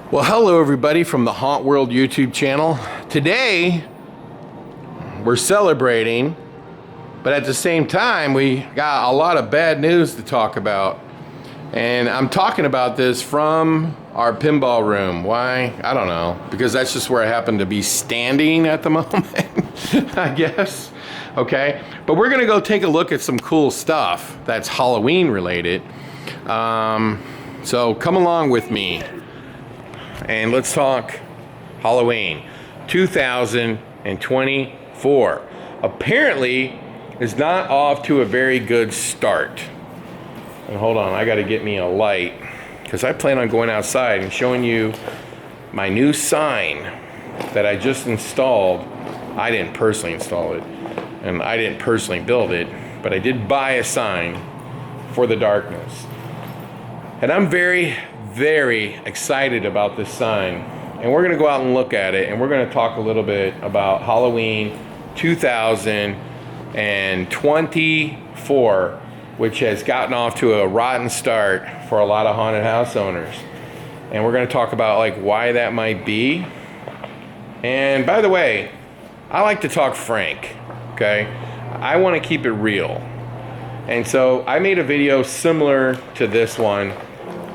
Well, hello everybody from the Hauntworld YouTube channel. Today, we're celebrating, but at the same time, we got a lot of bad news to talk about. And I'm talking about this from our pinball room. Why? I don't know. Because that's just where I happen to be standing at the moment, I guess. Okay, but we're gonna go take a look at some cool stuff that's Halloween related. So come along with me. And let's talk Halloween 2024. Apparently, is not off to a very good start. And hold on, I gotta get me a light because I plan on going outside and showing you my new sign that I just installed. I didn't personally install it and I didn't personally build it, but I did buy a sign for the darkness. And I'm very excited about this sign, and we're gonna go out and look at it, and we're gonna talk a little bit about Halloween 2024, which has gotten off to a rotten start for a lot of haunted house owners. And we're gonna talk about like why that might be. And by the way, I like to talk frank, okay? I wanna keep it real. And so I made a video similar to this one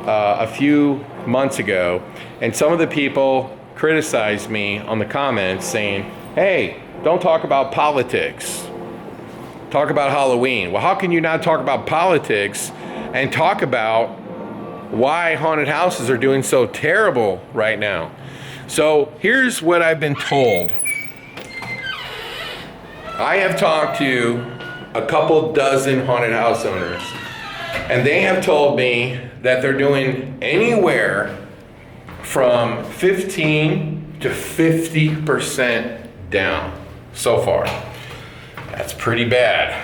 a few months ago, and some of the people criticized me on the comments saying, hey, don't talk about politics, talk about Halloween. Well, how can you not talk about politics and talk about why haunted houses are doing so terrible right now? So here's what I've been told. I have talked to a couple dozen haunted house owners, and they have told me that they're doing anywhere from 15 to 50% down so far. That's pretty bad.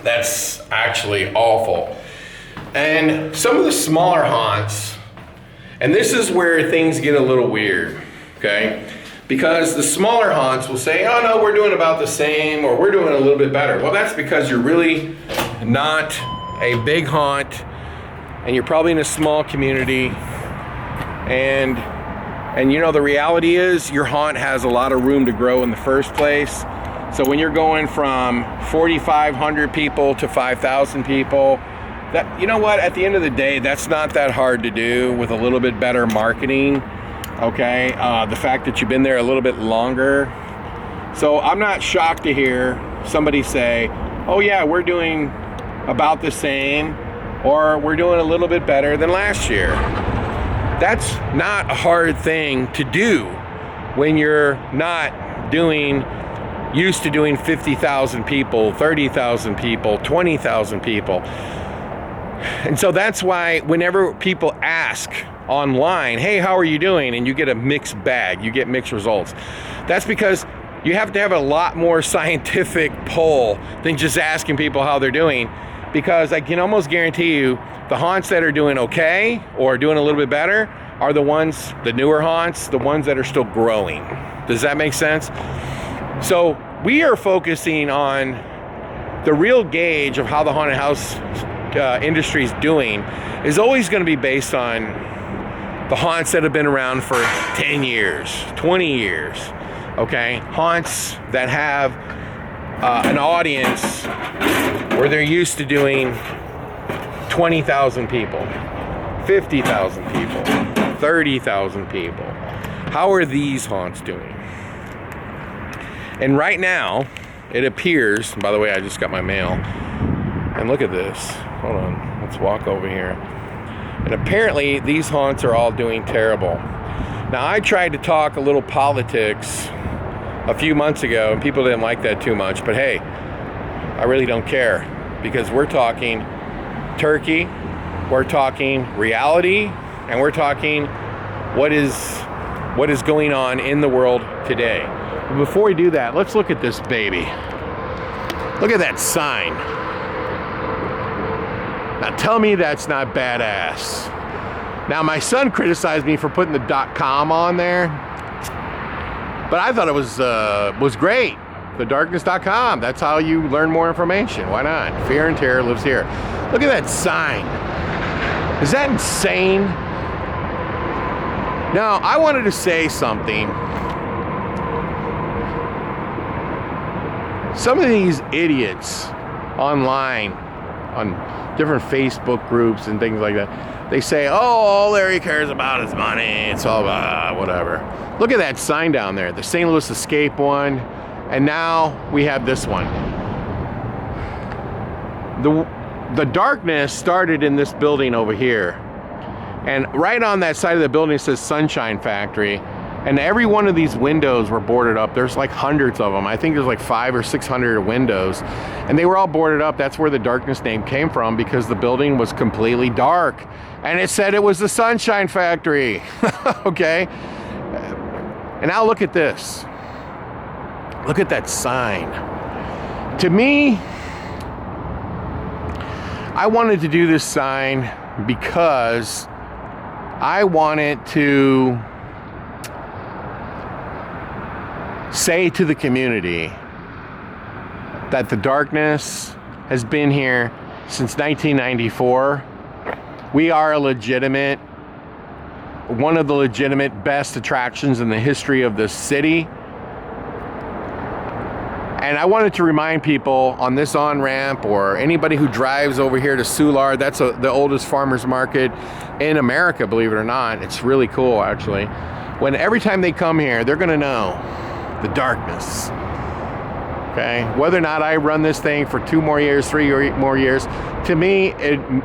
That's actually awful. And some of the smaller haunts, and this is where things get a little weird, okay? Because the smaller haunts will say, oh no, we're doing about the same, or we're doing a little bit better. Well, that's because you're really not a big haunt, and you're probably in a small community, and you know the reality is your haunt has a lot of room to grow in the first place. So when you're going from 4,500 people to 5,000 people, that, you know what, at the end of the day, that's not that hard to do with a little bit better marketing, okay? The fact that you've been there a little bit longer. So I'm not shocked to hear somebody say, oh yeah, we're doing about the same, or we're doing a little bit better than last year. That's not a hard thing to do when you're not used to doing 50,000 people, 30,000 people, 20,000 people. And so that's why whenever people ask online, hey, how are you doing? And you get a mixed bag, you get mixed results. That's because you have to have a lot more scientific poll than just asking people how they're doing. Because I can almost guarantee you the haunts that are doing okay or doing a little bit better are the ones, the newer haunts, the ones that are still growing. Does that make sense? So we are focusing on the real gauge of how the haunted house industry is doing is always going to be based on the haunts that have been around for 10 years, 20 years, okay? Haunts that have an audience where they're used to doing 20,000 people, 50,000 people, 30,000 people. How are these haunts doing? And right now, it appears, by the way, I just got my mail, and look at this. Hold on, let's walk over here. And apparently, these haunts are all doing terrible. Now, I tried to talk a little politics a few months ago, and people didn't like that too much, but hey, I really don't care, because we're talking turkey, we're talking reality, and we're talking what is going on in the world today. But before we do that, let's look at this baby. Look at that sign. Now tell me that's not badass. Now my son criticized me for putting the .com on there, but I thought it was great. thedarkness.com. That's how you learn more information. Why not? Fear and terror lives here. Look at that sign. Is that insane? Now, I wanted to say something. Some of these idiots online, on different Facebook groups and things like that, they say, oh, all Larry cares about is money. It's all about whatever. Look at that sign down there, the St. Louis Escape one. And now we have this one. The darkness started in this building over here. And right on that side of the building it says Sunshine Factory. And every one of these windows were boarded up. There's like hundreds of them. I think there's like 500 or 600 windows. And they were all boarded up. That's where the darkness name came from, because the building was completely dark. And it said it was the Sunshine Factory. Okay? And now look at this. Look at that sign. To me, I wanted to do this sign because I wanted to say to the community that the darkness has been here since 1994. We are one of the legitimate best attractions in the history of this city. And I wanted to remind people on this on-ramp, or anybody who drives over here to Soulard, that's the oldest farmer's market in America, believe it or not. It's really cool, actually. When every time they come here, they're gonna know the darkness, okay? Whether or not I run this thing for 2 more years, 3 more years, to me,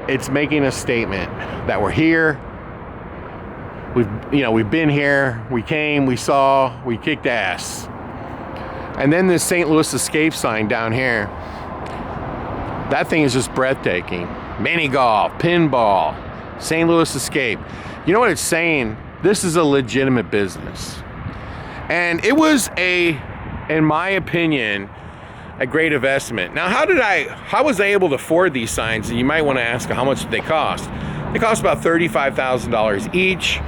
it's making a statement that we're here. We've been here, we came, we saw, we kicked ass. And then this St. Louis Escape sign down here, that thing is just breathtaking. Mini golf, pinball, St. Louis Escape. You know what it's saying? This is a legitimate business. And it was in my opinion, a great investment. Now, how was I able to afford these signs? And you might want to ask, how much did they cost? They cost about $35,000 each.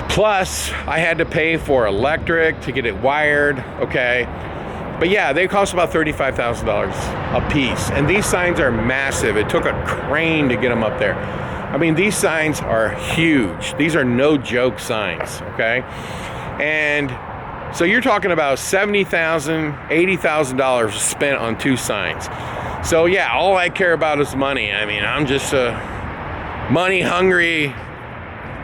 Plus, I had to pay for electric to get it wired, okay? But yeah, they cost about $35,000 a piece. And these signs are massive. It took a crane to get them up there. I mean, these signs are huge. These are no joke signs, okay? And so you're talking about $70,000, $80,000 spent on 2 signs. So yeah, all I care about is money. I mean, I'm just money hungry.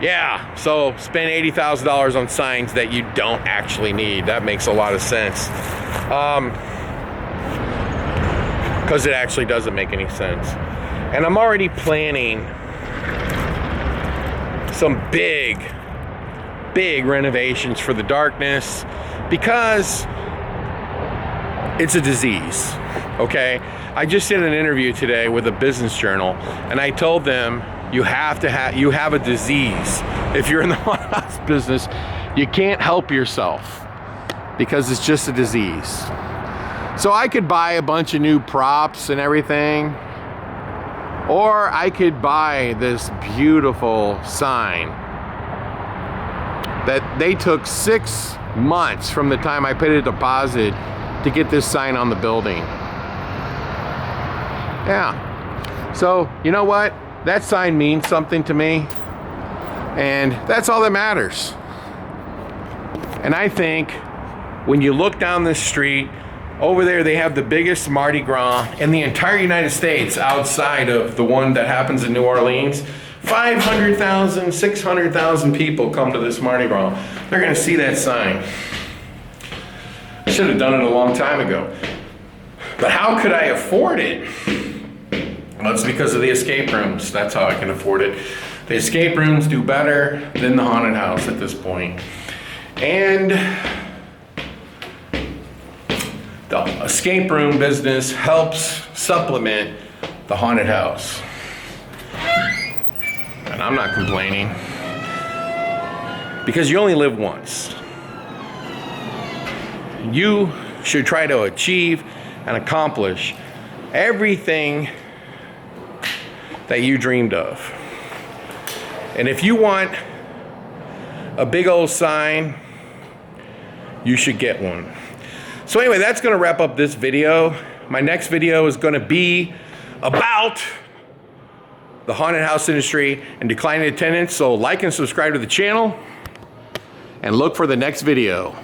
Yeah, so spend $80,000 on signs that you don't actually need. That makes a lot of sense. Because it actually doesn't make any sense. And I'm already planning some big renovations for the darkness, because it's a disease, okay? I just did an interview today with a business journal, and I told them, you have a disease. If you're in the haunted house business, you can't help yourself, because it's just a disease. So I could buy a bunch of new props and everything, or I could buy this beautiful sign that they took 6 months from the time I paid a deposit to get this sign on the building. Yeah. So, you know what? That sign means something to me, and that's all that matters. And I think when you look down this street, over there they have the biggest Mardi Gras in the entire United States outside of the one that happens in New Orleans. 500,000, 600,000 people come to this Mardi Gras. They're gonna see that sign. I should have done it a long time ago. But how could I afford it? Well, it's because of the escape rooms. That's how I can afford it. The escape rooms do better than the haunted house at this point. And the escape room business helps supplement the haunted house. And I'm not complaining, because you only live once. You should try to achieve and accomplish everything that you dreamed of. And if you want a big old sign, you should get one. So anyway, that's gonna wrap up this video. My next video is gonna be about the haunted house industry and declining attendance. So like and subscribe to the channel and look for the next video.